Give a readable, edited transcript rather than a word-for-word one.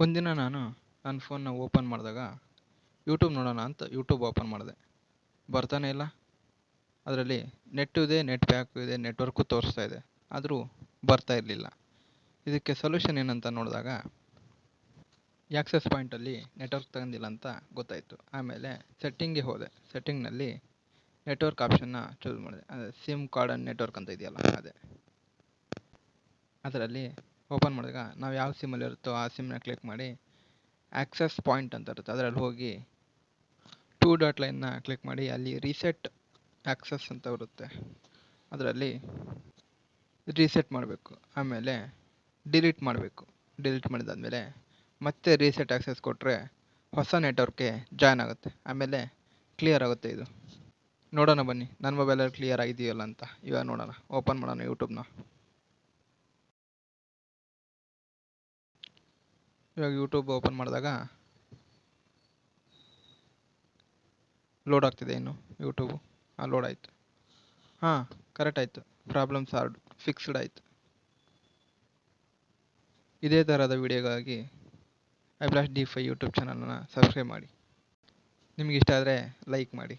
ಒಂದಿನ ನಾನು ನನ್ನ ಫೋನ್ನ ಓಪನ್ ಮಾಡಿದಾಗ ಯೂಟ್ಯೂಬ್ ನೋಡೋಣ ಅಂತ ಯೂಟ್ಯೂಬ್ ಓಪನ್ ಮಾಡಿದೆ. ಬರ್ತಾನೆ ಇಲ್ಲ. ಅದರಲ್ಲಿ ನೆಟ್ಟು ಇದೆ, ನೆಟ್ ಪ್ಯಾಕು ಇದೆ, ನೆಟ್ವರ್ಕು ತೋರಿಸ್ತಾ ಇದೆ, ಆದರೂ ಬರ್ತಾ ಇರಲಿಲ್ಲ. ಇದಕ್ಕೆ ಸೊಲ್ಯೂಷನ್ ಏನಂತ ನೋಡಿದಾಗ ಆ್ಯಕ್ಸೆಸ್ ಪಾಯಿಂಟಲ್ಲಿ ನೆಟ್ವರ್ಕ್ ತಗೊಂಡಿಲ್ಲ ಅಂತ ಗೊತ್ತಾಯಿತು. ಆಮೇಲೆ ಸೆಟ್ಟಿಂಗ್ಗೆ ಹೋದೆ. ಸೆಟ್ಟಿಂಗ್ನಲ್ಲಿ ನೆಟ್ವರ್ಕ್ ಆಪ್ಷನ್ನ ಚೂಸ್ ಮಾಡಿದೆ. ಅದೇ ಸಿಮ್ ಕಾರ್ಡ್ ಆ್ಯಂಡ್ ನೆಟ್ವರ್ಕ್ ಅಂತ ಇದೆಯಲ್ಲ ಅದೇ. ಅದರಲ್ಲಿ ಓಪನ್ ಮಾಡಿದಾಗ ನಾವು ಯಾವ ಸಿಮ್ಮಲ್ಲಿ ಇರುತ್ತೋ ಆ ಸಿಮ್ನ ಕ್ಲಿಕ್ ಮಾಡಿ ಆ್ಯಕ್ಸೆಸ್ ಪಾಯಿಂಟ್ ಅಂತ ಇರುತ್ತೆ, ಅದರಲ್ಲಿ ಹೋಗಿ 2 ಡಾಟ್ ಲೈನ್ನ ಕ್ಲಿಕ್ ಮಾಡಿ ಅಲ್ಲಿ ರೀಸೆಟ್ ಆ್ಯಕ್ಸೆಸ್ ಅಂತ ಬರುತ್ತೆ, ಅದರಲ್ಲಿ ರೀಸೆಟ್ ಮಾಡಬೇಕು. ಆಮೇಲೆ ಡಿಲೀಟ್ ಮಾಡಬೇಕು. ಡಿಲೀಟ್ ಮಾಡಿದಾದಮೇಲೆ ಮತ್ತೆ ರೀಸೆಟ್ ಆ್ಯಕ್ಸೆಸ್ ಕೊಟ್ಟರೆ ಹೊಸ ನೆಟ್ವರ್ಕ್ಗೆ ಜಾಯ್ನ್ ಆಗುತ್ತೆ. ಆಮೇಲೆ ಕ್ಲಿಯರ್ ಆಗುತ್ತೆ. ಇದು ನೋಡೋಣ ಬನ್ನಿ ನನ್ನ ಮೊಬೈಲಲ್ಲಿ ಕ್ಲಿಯರ್ ಆಗಿದೆಯಲ್ಲ ಅಂತ. ಇವಾಗ ನೋಡೋಣ, ಓಪನ್ ಮಾಡೋಣ ಯೂಟ್ಯೂಬ್ನ. ಇವಾಗ ಯೂಟ್ಯೂಬ್ ಓಪನ್ ಮಾಡಿದಾಗ ಲೋಡ್ ಆಗ್ತಿದೆ. ಇನ್ನು ಯೂಟ್ಯೂಬು ಲೋಡ್ ಆಯಿತು. ಕರೆಕ್ಟ್ ಆಯಿತು. ಪ್ರಾಬ್ಲಮ್ ಸಾಲ್ವ್ಡ್, ಫಿಕ್ಸ್ಡ್ ಆಯಿತು. ಇದೇ ಥರದ ವಿಡಿಯೋಗಾಗಿ ಐಬ್ಲಾಸ್ಟ್ D5 ಯೂಟ್ಯೂಬ್ ಚಾನಲನ್ನು ಸಬ್ಸ್ಕ್ರೈಬ್ ಮಾಡಿ. ನಿಮಗೆ ಇಷ್ಟ ಆದರೆ ಲೈಕ್ ಮಾಡಿ.